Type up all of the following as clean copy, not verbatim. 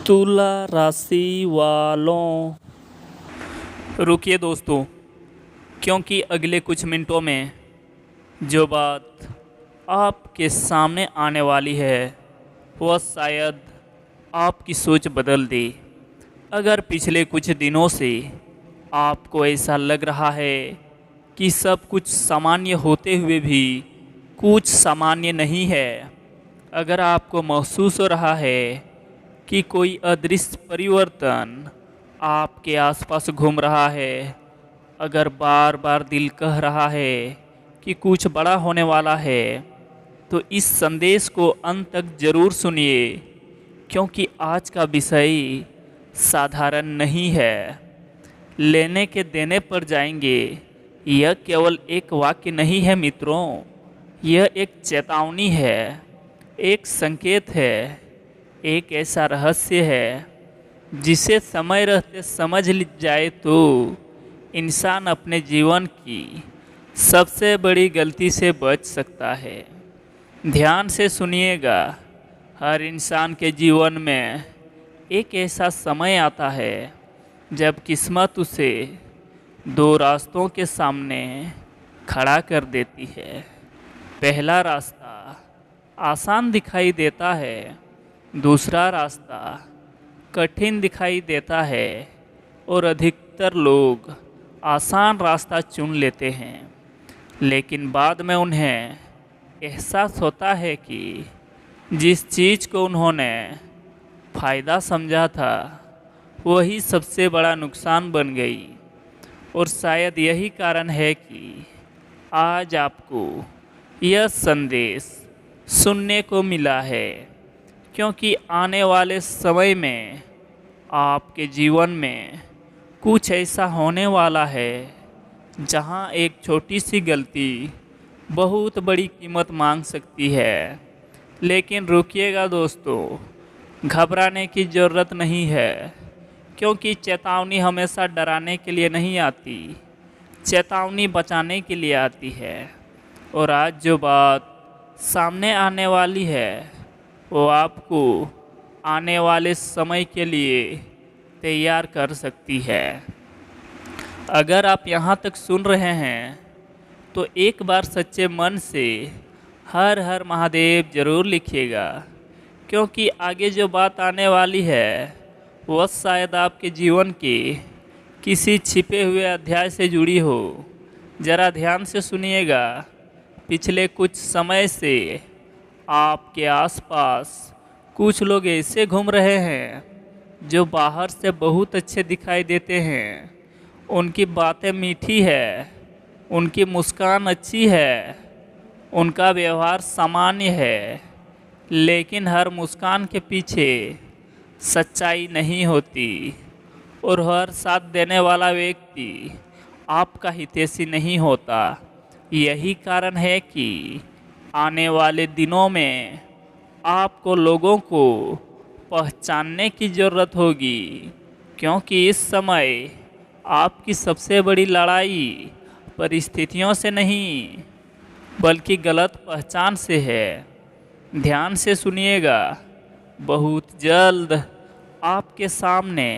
तुला राशि वालों, रुकिए दोस्तों, क्योंकि अगले कुछ मिनटों में जो बात आपके सामने आने वाली है वह शायद आपकी सोच बदल दे। अगर पिछले कुछ दिनों से आपको ऐसा लग रहा है कि सब कुछ सामान्य होते हुए भी कुछ सामान्य नहीं है, अगर आपको महसूस हो रहा है कि कोई अदृश्य परिवर्तन आपके आसपास घूम रहा है, अगर बार बार दिल कह रहा है कि कुछ बड़ा होने वाला है, तो इस संदेश को अंत तक ज़रूर सुनिए, क्योंकि आज का विषय साधारण नहीं है। लेने के देने पर जाएंगे, यह केवल एक वाक्य नहीं है मित्रों, यह एक चेतावनी है, एक संकेत है, एक ऐसा रहस्य है जिसे समय रहते समझ ली जाए तो इंसान अपने जीवन की सबसे बड़ी गलती से बच सकता है। ध्यान से सुनिएगा, हर इंसान के जीवन में एक ऐसा समय आता है जब किस्मत उसे दो रास्तों के सामने खड़ा कर देती है। पहला रास्ता आसान दिखाई देता है, दूसरा रास्ता कठिन दिखाई देता है और अधिकतर लोग आसान रास्ता चुन लेते हैं, लेकिन बाद में उन्हें एहसास होता है कि जिस चीज़ को उन्होंने फ़ायदा समझा था वही सबसे बड़ा नुकसान बन गई। और शायद यही कारण है कि आज आपको यह संदेश सुनने को मिला है, क्योंकि आने वाले समय में आपके जीवन में कुछ ऐसा होने वाला है जहां एक छोटी सी गलती बहुत बड़ी कीमत मांग सकती है। लेकिन रुकिएगा दोस्तों, घबराने की ज़रूरत नहीं है, क्योंकि चेतावनी हमेशा डराने के लिए नहीं आती, चेतावनी बचाने के लिए आती है। और आज जो बात सामने आने वाली है वो आपको आने वाले समय के लिए तैयार कर सकती है। अगर आप यहाँ तक सुन रहे हैं तो एक बार सच्चे मन से हर हर महादेव ज़रूर लिखिएगा, क्योंकि आगे जो बात आने वाली है वह शायद आपके जीवन के किसी छिपे हुए अध्याय से जुड़ी हो। ज़रा ध्यान से सुनिएगा, पिछले कुछ समय से आपके आसपास कुछ लोग ऐसे घूम रहे हैं जो बाहर से बहुत अच्छे दिखाई देते हैं, उनकी बातें मीठी है, उनकी मुस्कान अच्छी है, उनका व्यवहार सामान्य है, लेकिन हर मुस्कान के पीछे सच्चाई नहीं होती। और हर साथ देने वाला व्यक्ति आपका हितैषी नहीं होता। यही कारण है कि आने वाले दिनों में आपको लोगों को पहचानने की ज़रूरत होगी, क्योंकि इस समय आपकी सबसे बड़ी लड़ाई परिस्थितियों से नहीं बल्कि गलत पहचान से है। ध्यान से सुनिएगा, बहुत जल्द आपके सामने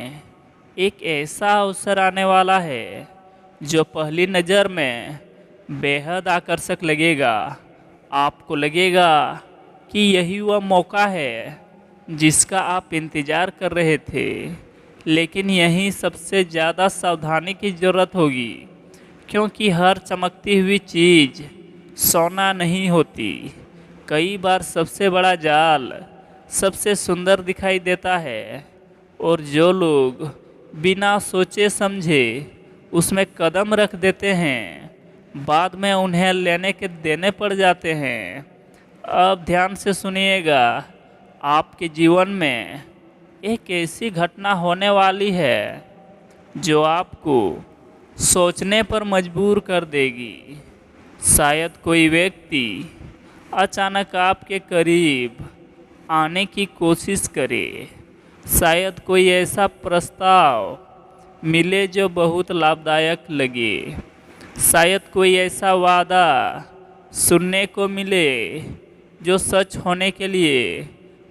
एक ऐसा अवसर आने वाला है जो पहली नज़र में बेहद आकर्षक लगेगा। आपको लगेगा कि यही वह मौका है जिसका आप इंतज़ार कर रहे थे, लेकिन यहीं सबसे ज़्यादा सावधानी की ज़रूरत होगी, क्योंकि हर चमकती हुई चीज़ सोना नहीं होती। कई बार सबसे बड़ा जाल सबसे सुंदर दिखाई देता है, और जो लोग बिना सोचे समझे उसमें कदम रख देते हैं बाद में उन्हें लेने के देने पड़ जाते हैं। अब ध्यान से सुनिएगा, आपके जीवन में एक ऐसी घटना होने वाली है जो आपको सोचने पर मजबूर कर देगी। शायद कोई व्यक्ति अचानक आपके करीब आने की कोशिश करे, शायद कोई ऐसा प्रस्ताव मिले जो बहुत लाभदायक लगे, शायद कोई ऐसा वादा सुनने को मिले जो सच होने के लिए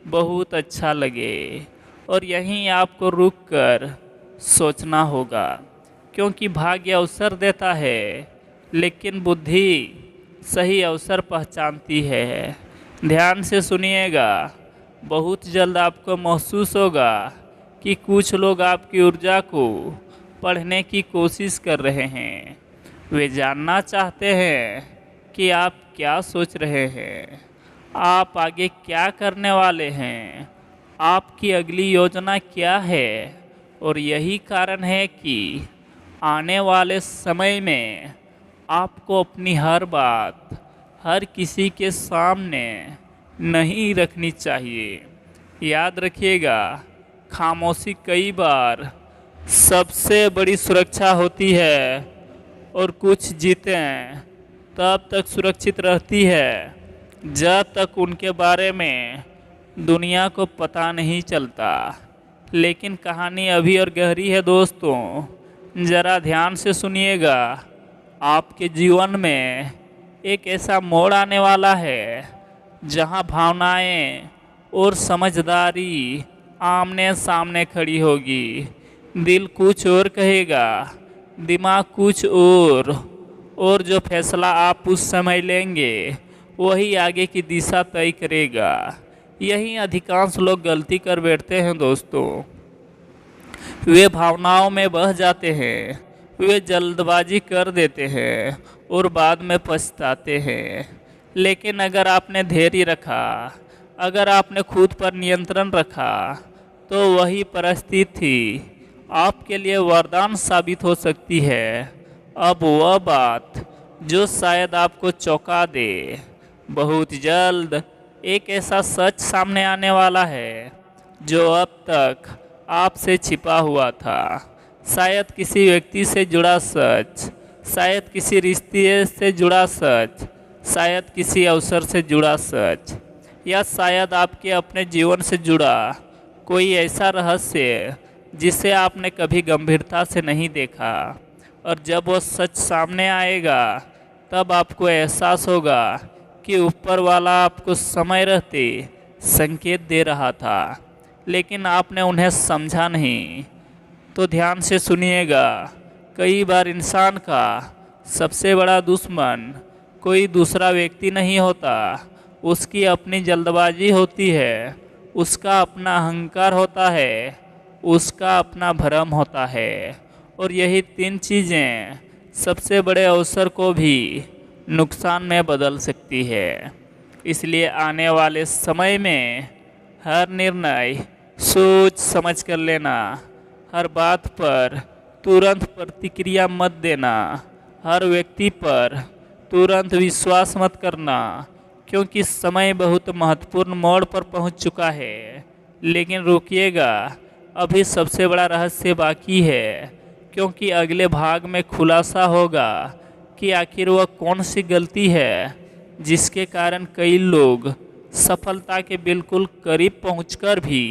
बहुत अच्छा लगे। और यहीं आपको रुककर सोचना होगा, क्योंकि भाग्य अवसर देता है लेकिन बुद्धि सही अवसर पहचानती है। ध्यान से सुनिएगा, बहुत जल्द आपको महसूस होगा कि कुछ लोग आपकी ऊर्जा को पढ़ने की कोशिश कर रहे हैं। वे जानना चाहते हैं कि आप क्या सोच रहे हैं, आप आगे क्या करने वाले हैं, आपकी अगली योजना क्या है। और यही कारण है कि आने वाले समय में आपको अपनी हर बात हर किसी के सामने नहीं रखनी चाहिए। याद रखिएगा, खामोशी कई बार सबसे बड़ी सुरक्षा होती है और कुछ जीतें तब तक सुरक्षित रहती है जब तक उनके बारे में दुनिया को पता नहीं चलता। लेकिन कहानी अभी और गहरी है दोस्तों, ज़रा ध्यान से सुनिएगा। आपके जीवन में एक ऐसा मोड़ आने वाला है जहां भावनाएं और समझदारी आमने सामने खड़ी होगी। दिल कुछ और कहेगा, दिमाग कुछ और जो फैसला आप उस समय लेंगे वही आगे की दिशा तय करेगा। यही अधिकांश लोग गलती कर बैठते हैं दोस्तों। वे भावनाओं में बह जाते हैं, वे जल्दबाजी कर देते हैं और बाद में पछताते हैं। लेकिन अगर आपने धैर्य रखा, अगर आपने खुद पर नियंत्रण रखा, तो वही परिस्थिति आपके लिए वरदान साबित हो सकती है। अब वह बात जो शायद आपको चौंका दे, बहुत जल्द एक ऐसा सच सामने आने वाला है जो अब तक आपसे छिपा हुआ था। शायद किसी व्यक्ति से जुड़ा सच, शायद किसी रिश्ते से जुड़ा सच, शायद किसी अवसर से जुड़ा सच, या शायद आपके अपने जीवन से जुड़ा कोई ऐसा रहस्य जिसे आपने कभी गंभीरता से नहीं देखा। और जब वो सच सामने आएगा तब आपको एहसास होगा कि ऊपर वाला आपको समय रहते संकेत दे रहा था, लेकिन आपने उन्हें समझा नहीं। तो ध्यान से सुनिएगा, कई बार इंसान का सबसे बड़ा दुश्मन कोई दूसरा व्यक्ति नहीं होता, उसकी अपनी जल्दबाजी होती है, उसका अपना अहंकार होता है, उसका अपना भ्रम होता है। और यही तीन चीज़ें सबसे बड़े अवसर को भी नुकसान में बदल सकती है। इसलिए आने वाले समय में हर निर्णय सोच समझ कर लेना, हर बात पर तुरंत प्रतिक्रिया मत देना, हर व्यक्ति पर तुरंत विश्वास मत करना, क्योंकि समय बहुत महत्वपूर्ण मोड़ पर पहुंच चुका है। लेकिन रुकिएगा, अभी सबसे बड़ा रहस्य बाकी है, क्योंकि अगले भाग में खुलासा होगा कि आखिर वह कौन सी गलती है जिसके कारण कई लोग सफलता के बिल्कुल करीब पहुंचकर भी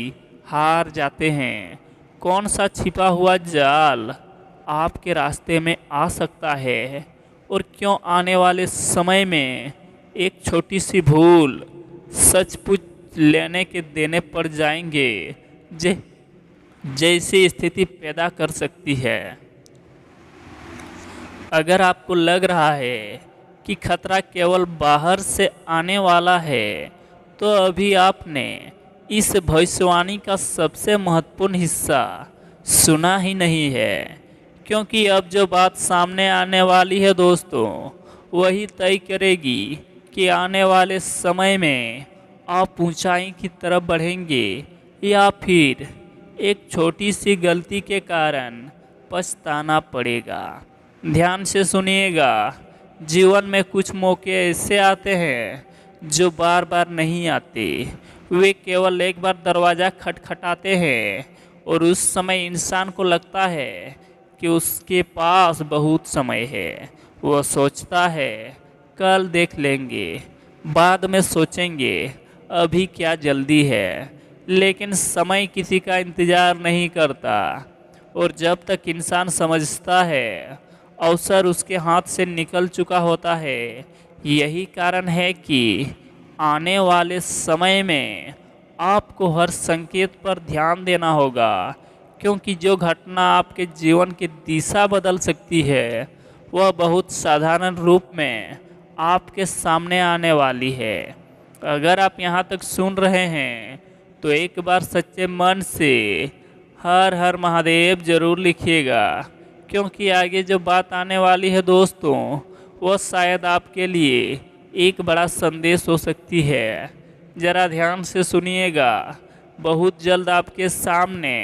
हार जाते हैं। कौन सा छिपा हुआ जाल आपके रास्ते में आ सकता है, और क्यों आने वाले समय में एक छोटी सी भूल सचमुच लेने के देने पड़ जाएंगे जैसी स्थिति पैदा कर सकती है। अगर आपको लग रहा है कि खतरा केवल बाहर से आने वाला है, तो अभी आपने इस भविष्यवाणी का सबसे महत्वपूर्ण हिस्सा सुना ही नहीं है। क्योंकि अब जो बात सामने आने वाली है दोस्तों, वही तय करेगी कि आने वाले समय में आप ऊंचाई की तरफ बढ़ेंगे या फिर एक छोटी सी गलती के कारण पछताना पड़ेगा। ध्यान से सुनिएगा, जीवन में कुछ मौके ऐसे आते हैं जो बार बार नहीं आते। वे केवल एक बार दरवाज़ा खटखटाते हैं और उस समय इंसान को लगता है कि उसके पास बहुत समय है। वो सोचता है कल देख लेंगे, बाद में सोचेंगे, अभी क्या जल्दी है। लेकिन समय किसी का इंतज़ार नहीं करता, और जब तक इंसान समझता है अवसर उसके हाथ से निकल चुका होता है। यही कारण है कि आने वाले समय में आपको हर संकेत पर ध्यान देना होगा, क्योंकि जो घटना आपके जीवन की दिशा बदल सकती है वह बहुत साधारण रूप में आपके सामने आने वाली है। अगर आप यहाँ तक सुन रहे हैं तो एक बार सच्चे मन से हर हर महादेव जरूर लिखिएगा, क्योंकि आगे जो बात आने वाली है दोस्तों, वह शायद आपके लिए एक बड़ा संदेश हो सकती है। ज़रा ध्यान से सुनिएगा। बहुत जल्द आपके सामने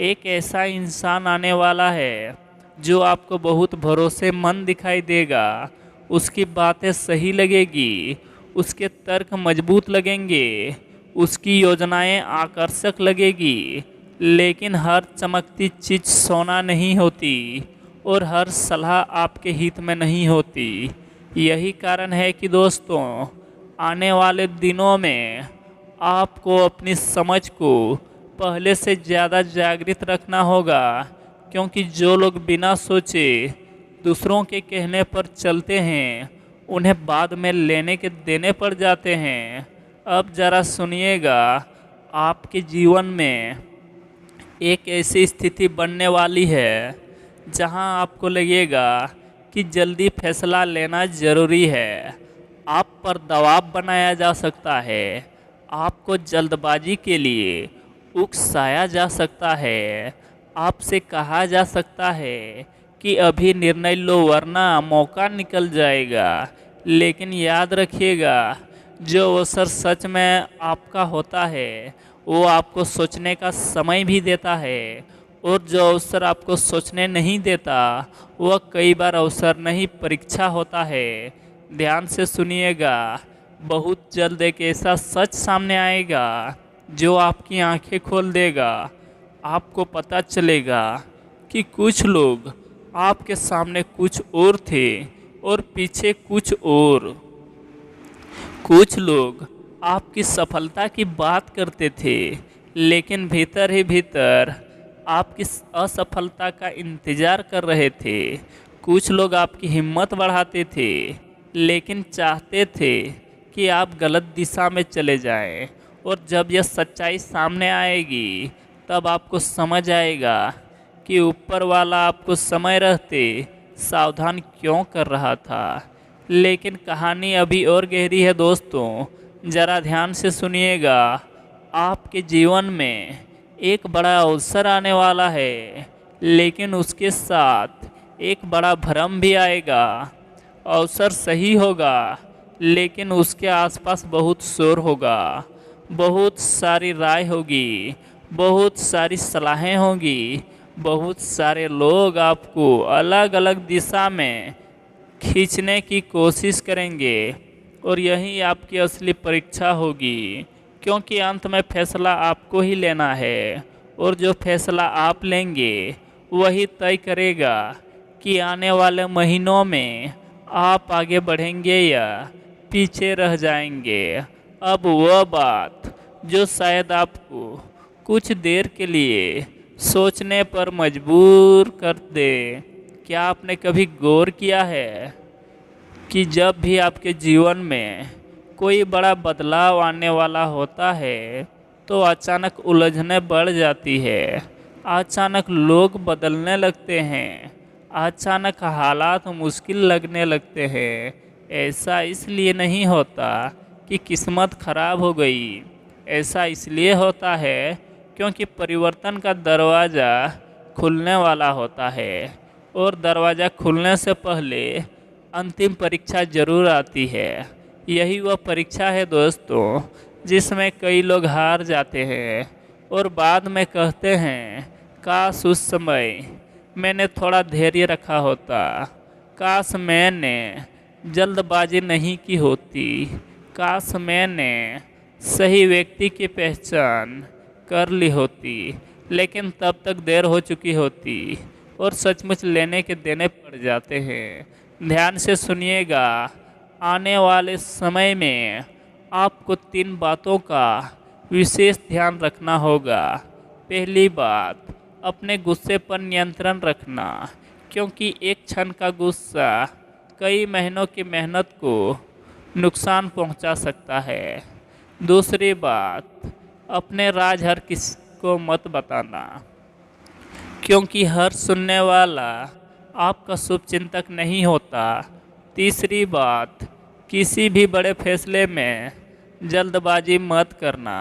एक ऐसा इंसान आने वाला है जो आपको बहुत भरोसेमंद दिखाई देगा। उसकी बातें सही लगेगी, उसके तर्क मजबूत लगेंगे, उसकी योजनाएं आकर्षक लगेगी, लेकिन हर चमकती चीज़ सोना नहीं होती और हर सलाह आपके हित में नहीं होती। यही कारण है कि दोस्तों, आने वाले दिनों में आपको अपनी समझ को पहले से ज़्यादा जागृत रखना होगा, क्योंकि जो लोग बिना सोचे दूसरों के कहने पर चलते हैं उन्हें बाद में लेने के देने पड़ जाते हैं। अब ज़रा सुनिएगा, आपके जीवन में एक ऐसी स्थिति बनने वाली है जहां आपको लगेगा कि जल्दी फैसला लेना ज़रूरी है। आप पर दबाव बनाया जा सकता है, आपको जल्दबाजी के लिए उकसाया जा सकता है, आपसे कहा जा सकता है कि अभी निर्णय लो वरना मौका निकल जाएगा। लेकिन याद रखिएगा, जो अवसर सच में आपका होता है वो आपको सोचने का समय भी देता है, और जो अवसर आपको सोचने नहीं देता वह कई बार अवसर नहीं परीक्षा होता है। ध्यान से सुनिएगा, बहुत जल्द एक ऐसा सच सामने आएगा जो आपकी आंखें खोल देगा। आपको पता चलेगा कि कुछ लोग आपके सामने कुछ और थे और पीछे कुछ और। कुछ लोग आपकी सफलता की बात करते थे, लेकिन भीतर ही भीतर आपकी असफलता का इंतज़ार कर रहे थे। कुछ लोग आपकी हिम्मत बढ़ाते थे, लेकिन चाहते थे कि आप गलत दिशा में चले जाएं। और जब यह सच्चाई सामने आएगी तब आपको समझ आएगा कि ऊपर वाला आपको समय रहते सावधान क्यों कर रहा था। लेकिन कहानी अभी और गहरी है दोस्तों, ज़रा ध्यान से सुनिएगा। आपके जीवन में एक बड़ा अवसर आने वाला है, लेकिन उसके साथ एक बड़ा भ्रम भी आएगा। अवसर सही होगा, लेकिन उसके आसपास बहुत शोर होगा, बहुत सारी राय होगी, बहुत सारी सलाहें होंगी, बहुत सारे लोग आपको अलग अलग दिशा में खींचने की कोशिश करेंगे, और यही आपकी असली परीक्षा होगी, क्योंकि अंत में फैसला आपको ही लेना है। और जो फैसला आप लेंगे वही तय करेगा कि आने वाले महीनों में आप आगे बढ़ेंगे या पीछे रह जाएंगे। अब वह बात जो शायद आपको कुछ देर के लिए सोचने पर मजबूर कर दे, क्या आपने कभी गौर किया है कि जब भी आपके जीवन में कोई बड़ा बदलाव आने वाला होता है तो अचानक उलझनें बढ़ जाती है, अचानक लोग बदलने लगते हैं, अचानक हालात मुश्किल लगने लगते हैं। ऐसा इसलिए नहीं होता कि किस्मत खराब हो गई, ऐसा इसलिए होता है क्योंकि परिवर्तन का दरवाज़ा खुलने वाला होता है, और दरवाज़ा खुलने से पहले अंतिम परीक्षा ज़रूर आती है। यही वह परीक्षा है दोस्तों जिसमें कई लोग हार जाते हैं और बाद में कहते हैं, काश उस समय मैंने थोड़ा धैर्य रखा होता, काश मैंने जल्दबाजी नहीं की होती, काश मैंने सही व्यक्ति की पहचान कर ली होती। लेकिन तब तक देर हो चुकी होती और सचमुच लेने के देने पड़ जाते हैं। ध्यान से सुनिएगा, आने वाले समय में आपको 3 बातों का विशेष ध्यान रखना होगा। पहली बात, अपने गुस्से पर नियंत्रण रखना, क्योंकि एक क्षण का गुस्सा कई महीनों की मेहनत को नुकसान पहुंचा सकता है। दूसरी बात, अपने राज हर किसी को मत बताना, क्योंकि हर सुनने वाला आपका शुभचिंतक नहीं होता। तीसरी बात, किसी भी बड़े फैसले में जल्दबाजी मत करना,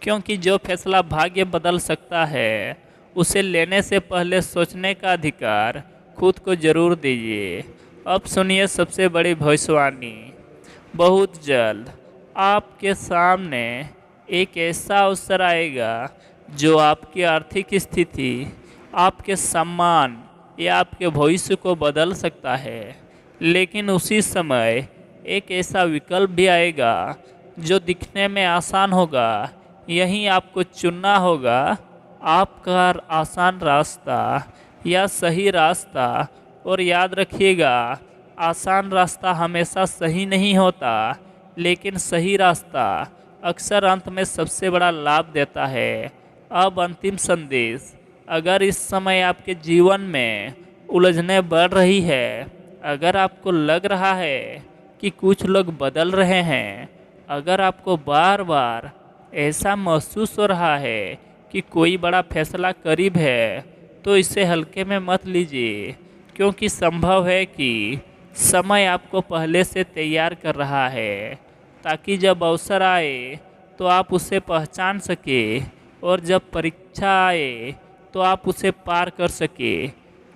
क्योंकि जो फैसला भाग्य बदल सकता है उसे लेने से पहले सोचने का अधिकार खुद को जरूर दीजिए। अब सुनिए सबसे बड़ी भविष्यवाणी। बहुत जल्द आपके सामने एक ऐसा अवसर आएगा जो आपकी आर्थिक स्थिति, आपके सम्मान या आपके भविष्य को बदल सकता है। लेकिन उसी समय एक ऐसा विकल्प भी आएगा जो दिखने में आसान होगा। यही आपको चुनना होगा, आपका आसान रास्ता या सही रास्ता। और याद रखिएगा, आसान रास्ता हमेशा सही नहीं होता, लेकिन सही रास्ता अक्सर अंत में सबसे बड़ा लाभ देता है। अब अंतिम संदेश, अगर इस समय आपके जीवन में उलझने बढ़ रही है, अगर आपको लग रहा है कि कुछ लोग बदल रहे हैं, अगर आपको बार बार ऐसा महसूस हो रहा है कि कोई बड़ा फैसला करीब है, तो इसे हल्के में मत लीजिए, क्योंकि संभव है कि समय आपको पहले से तैयार कर रहा है, ताकि जब अवसर आए तो आप उसे पहचान सके और जब परीक्षा आए तो आप उसे पार कर सके।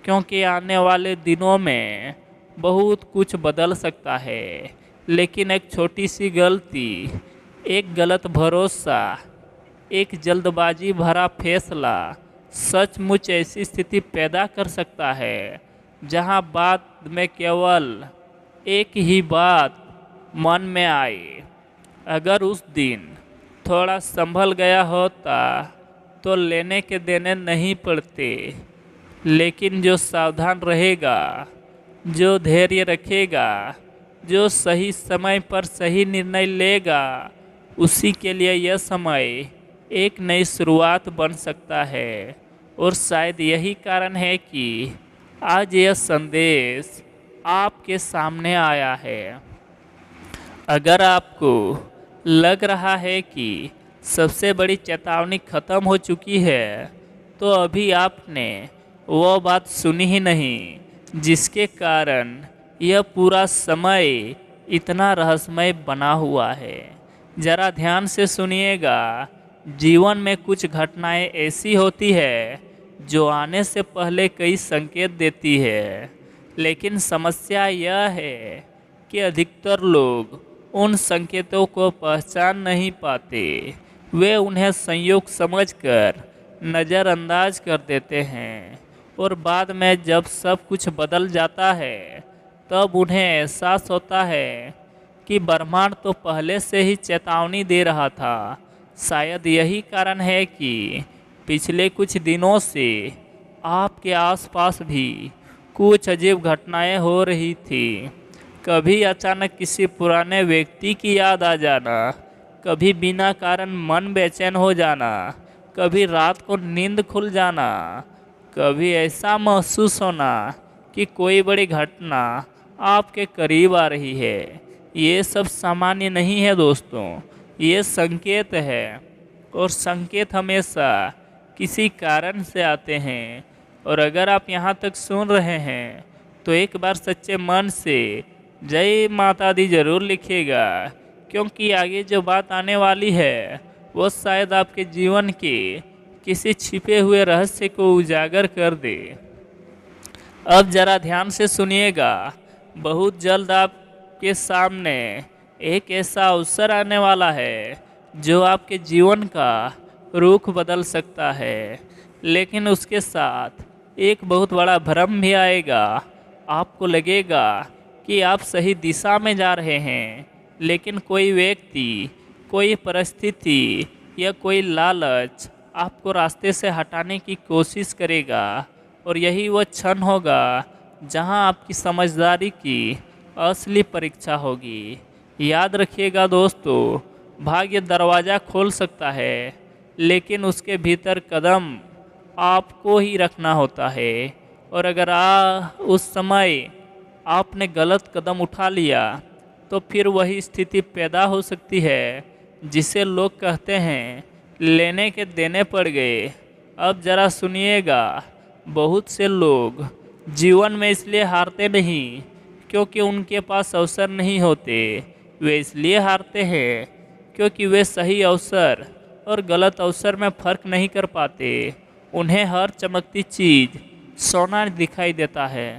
क्योंकि आने वाले दिनों में बहुत कुछ बदल सकता है, लेकिन एक छोटी सी गलती, एक गलत भरोसा, एक जल्दबाजी भरा फैसला सचमुच ऐसी स्थिति पैदा कर सकता है जहां बाद में केवल एक ही बात मन में आए, अगर उस दिन थोड़ा संभल गया होता तो लेने के देने नहीं पड़ते। लेकिन जो सावधान रहेगा, जो धैर्य रखेगा, जो सही समय पर सही निर्णय लेगा, उसी के लिए यह समय एक नई शुरुआत बन सकता है। और शायद यही कारण है कि आज यह संदेश आपके सामने आया है। अगर आपको लग रहा है कि सबसे बड़ी चेतावनी खत्म हो चुकी है, तो अभी आपने वह बात सुनी ही नहीं जिसके कारण यह पूरा समय इतना रहस्यमय बना हुआ है। ज़रा ध्यान से सुनिएगा। जीवन में कुछ घटनाएं ऐसी होती है जो आने से पहले कई संकेत देती है, लेकिन समस्या यह है कि अधिकतर लोग उन संकेतों को पहचान नहीं पाते। वे उन्हें संयोग समझकर नज़रअंदाज कर देते हैं, और बाद में जब सब कुछ बदल जाता है तब उन्हें एहसास होता है कि ब्रह्मांड तो पहले से ही चेतावनी दे रहा था। शायद यही कारण है कि पिछले कुछ दिनों से आपके आसपास भी कुछ अजीब घटनाएं हो रही थी। कभी अचानक किसी पुराने व्यक्ति की याद आ जाना, कभी बिना कारण मन बेचैन हो जाना, कभी रात को नींद खुल जाना, कभी ऐसा महसूस होना कि कोई बड़ी घटना आपके करीब आ रही है। ये सब सामान्य नहीं है दोस्तों, ये संकेत है, और संकेत हमेशा किसी कारण से आते हैं। और अगर आप यहाँ तक सुन रहे हैं तो एक बार सच्चे मन से जय माता दी जरूर लिखिएगा, क्योंकि आगे जो बात आने वाली है वो शायद आपके जीवन के किसी छिपे हुए रहस्य को उजागर कर दे। अब ज़रा ध्यान से सुनिएगा। बहुत जल्द आपके सामने एक ऐसा अवसर आने वाला है जो आपके जीवन का रुख बदल सकता है, लेकिन उसके साथ एक बहुत बड़ा भ्रम भी आएगा। आपको लगेगा कि आप सही दिशा में जा रहे हैं, लेकिन कोई व्यक्ति, कोई परिस्थिति या कोई लालच आपको रास्ते से हटाने की कोशिश करेगा। और यही वो क्षण होगा जहां आपकी समझदारी की असली परीक्षा होगी। याद रखिएगा दोस्तों, भाग्य दरवाज़ा खोल सकता है, लेकिन उसके भीतर कदम आपको ही रखना होता है। और अगर उस समय आपने गलत कदम उठा लिया तो फिर वही स्थिति पैदा हो सकती है जिसे लोग कहते हैं लेने के देने पड़ गए। अब ज़रा सुनिएगा, बहुत से लोग जीवन में इसलिए हारते नहीं क्योंकि उनके पास अवसर नहीं होते, वे इसलिए हारते हैं क्योंकि वे सही अवसर और गलत अवसर में फ़र्क नहीं कर पाते। उन्हें हर चमकती चीज़ सोना दिखाई देता है,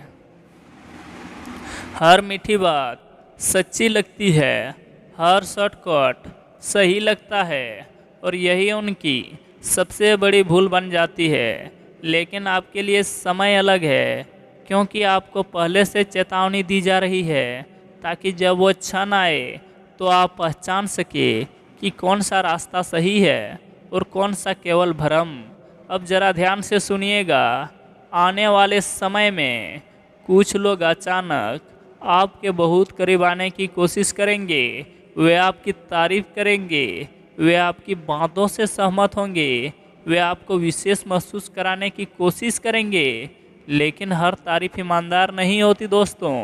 हर मीठी बात सच्ची लगती है, हर शॉर्टकट सही लगता है और यही उनकी सबसे बड़ी भूल बन जाती है। लेकिन आपके लिए समय अलग है, क्योंकि आपको पहले से चेतावनी दी जा रही है ताकि जब वो क्षण आए तो आप पहचान सके कि कौन सा रास्ता सही है और कौन सा केवल भ्रम। अब ज़रा ध्यान से सुनिएगा, आने वाले समय में कुछ लोग अचानक आपके बहुत करीब आने की कोशिश करेंगे। वे आपकी तारीफ करेंगे, वे आपकी बातों से सहमत होंगे, वे आपको विशेष महसूस कराने की कोशिश करेंगे। लेकिन हर तारीफ ईमानदार नहीं होती दोस्तों।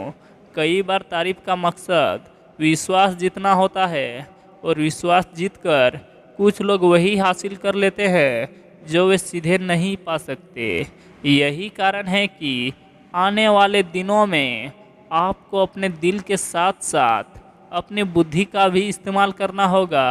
कई बार तारीफ का मकसद विश्वास जीतना होता है और विश्वास जीतकर कुछ लोग वही हासिल कर लेते हैं जो वे सीधे नहीं पा सकते। यही कारण है कि आने वाले दिनों में आपको अपने दिल के साथ साथ अपनी बुद्धि का भी इस्तेमाल करना होगा।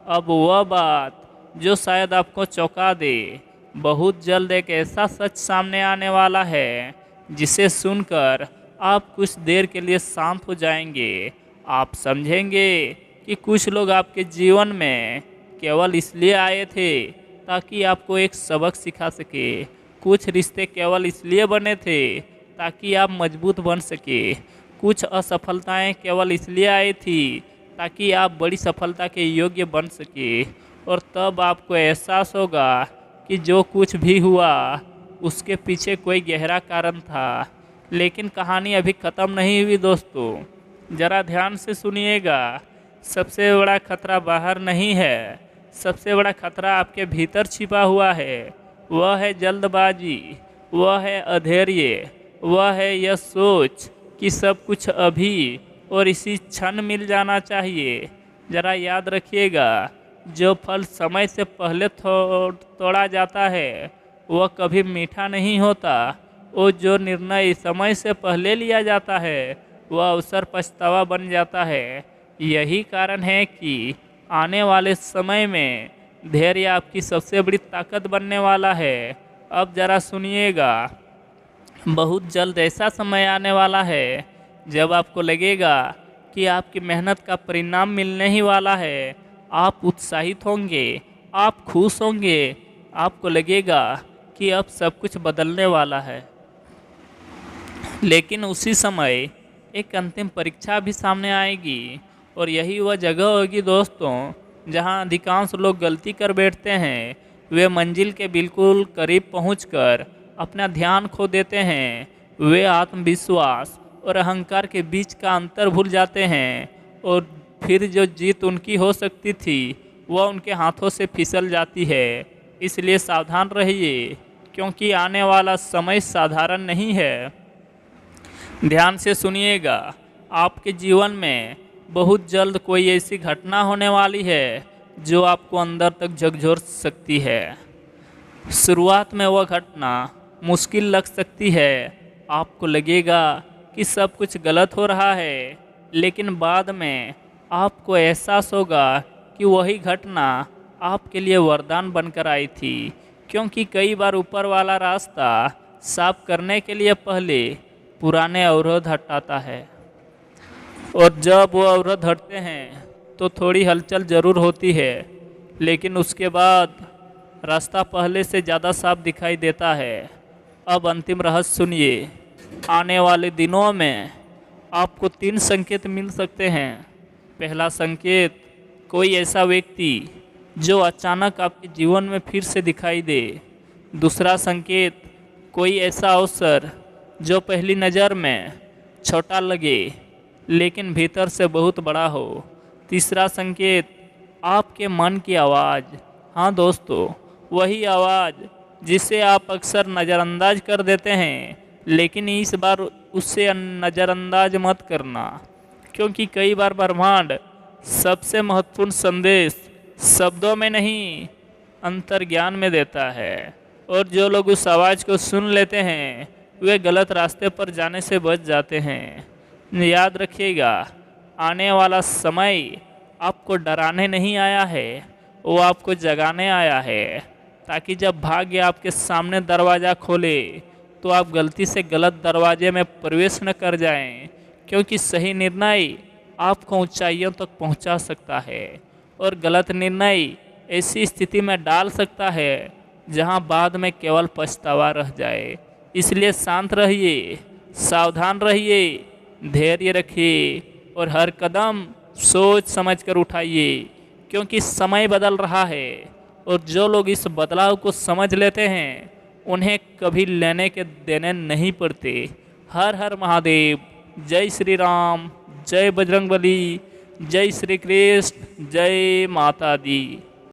अब वह बात जो शायद आपको चौंका दे, बहुत जल्द एक ऐसा सच सामने आने वाला है जिसे सुनकर आप कुछ देर के लिए शांत हो जाएंगे। आप समझेंगे कि कुछ लोग आपके जीवन में केवल इसलिए आए थे ताकि आपको एक सबक सिखा सके। कुछ रिश्ते केवल इसलिए बने थे ताकि आप मजबूत बन सके। कुछ असफलताएं केवल इसलिए आई थी ताकि आप बड़ी सफलता के योग्य बन सके। और तब आपको एहसास होगा कि जो कुछ भी हुआ उसके पीछे कोई गहरा कारण था। लेकिन कहानी अभी ख़त्म नहीं हुई दोस्तों, ज़रा ध्यान से सुनिएगा। सबसे बड़ा खतरा बाहर नहीं है, सबसे बड़ा खतरा आपके भीतर छिपा हुआ है। वह है जल्दबाजी, वह है अधैर्य, वह है यह सोच कि सब कुछ अभी और इसी क्षण मिल जाना चाहिए। ज़रा याद रखिएगा, जो फल समय से पहले तोड़ा जाता है वह कभी मीठा नहीं होता, और जो निर्णय समय से पहले लिया जाता है वह अवसर पछतावा बन जाता है। यही कारण है कि आने वाले समय में धैर्य आपकी सबसे बड़ी ताकत बनने वाला है। अब ज़रा सुनिएगा, बहुत जल्द ऐसा समय आने वाला है जब आपको लगेगा कि आपकी मेहनत का परिणाम मिलने ही वाला है। आप उत्साहित होंगे, आप खुश होंगे, आपको लगेगा कि अब सब कुछ बदलने वाला है। लेकिन उसी समय एक अंतिम परीक्षा भी सामने आएगी, और यही वह जगह होगी दोस्तों जहां अधिकांश लोग गलती कर बैठते हैं। वे मंजिल के बिल्कुल करीब पहुंचकर अपना ध्यान खो देते हैं। वे आत्मविश्वास और अहंकार के बीच का अंतर भूल जाते हैं, और फिर जो जीत उनकी हो सकती थी वह उनके हाथों से फिसल जाती है। इसलिए सावधान रहिए, क्योंकि आने वाला समय साधारण नहीं है। ध्यान से सुनिएगा, आपके जीवन में बहुत जल्द कोई ऐसी घटना होने वाली है जो आपको अंदर तक झकझोर सकती है। शुरुआत में वह घटना मुश्किल लग सकती है, आपको लगेगा कि सब कुछ गलत हो रहा है, लेकिन बाद में आपको एहसास होगा कि वही घटना आपके लिए वरदान बनकर आई थी। क्योंकि कई बार ऊपर वाला रास्ता साफ करने के लिए पहले पुराने अवरोध हटाता है, और जब वो अवरोध हटते हैं तो थोड़ी हलचल ज़रूर होती है, लेकिन उसके बाद रास्ता पहले से ज़्यादा साफ दिखाई देता है। अब अंतिम रहस्य सुनिए, आने वाले दिनों में आपको 3 संकेत मिल सकते हैं। पहला संकेत, कोई ऐसा व्यक्ति जो अचानक आपके जीवन में फिर से दिखाई दे। दूसरा संकेत, कोई ऐसा अवसर जो पहली नज़र में छोटा लगे लेकिन भीतर से बहुत बड़ा हो। तीसरा संकेत, आपके मन की आवाज़। हाँ दोस्तों, वही आवाज़ जिसे आप अक्सर नज़रअंदाज कर देते हैं, लेकिन इस बार उससे नज़रअंदाज मत करना, क्योंकि कई बार ब्रह्मांड सबसे महत्वपूर्ण संदेश शब्दों में नहीं अंतर्ज्ञान में देता है। और जो लोग उस आवाज़ को सुन लेते हैं वे गलत रास्ते पर जाने से बच जाते हैं। याद रखिएगा, आने वाला समय आपको डराने नहीं आया है, वो आपको जगाने आया है, ताकि जब भाग्य आपके सामने दरवाज़ा खोले तो आप गलती से गलत दरवाजे में प्रवेश न कर जाएं, क्योंकि सही निर्णय आपको ऊंचाइयों तक पहुंचा सकता है और गलत निर्णय ऐसी स्थिति में डाल सकता है जहां बाद में केवल पछतावा रह जाए। इसलिए शांत रहिए, सावधान रहिए, धैर्य रखिए और हर कदम सोच समझ कर उठाइए, क्योंकि समय बदल रहा है और जो लोग इस बदलाव को समझ लेते हैं उन्हें कभी लेने के देने नहीं पड़ते। हर हर महादेव। जय श्री राम, जय बजरंगबली, जय श्री कृष्ण, जय माता दी।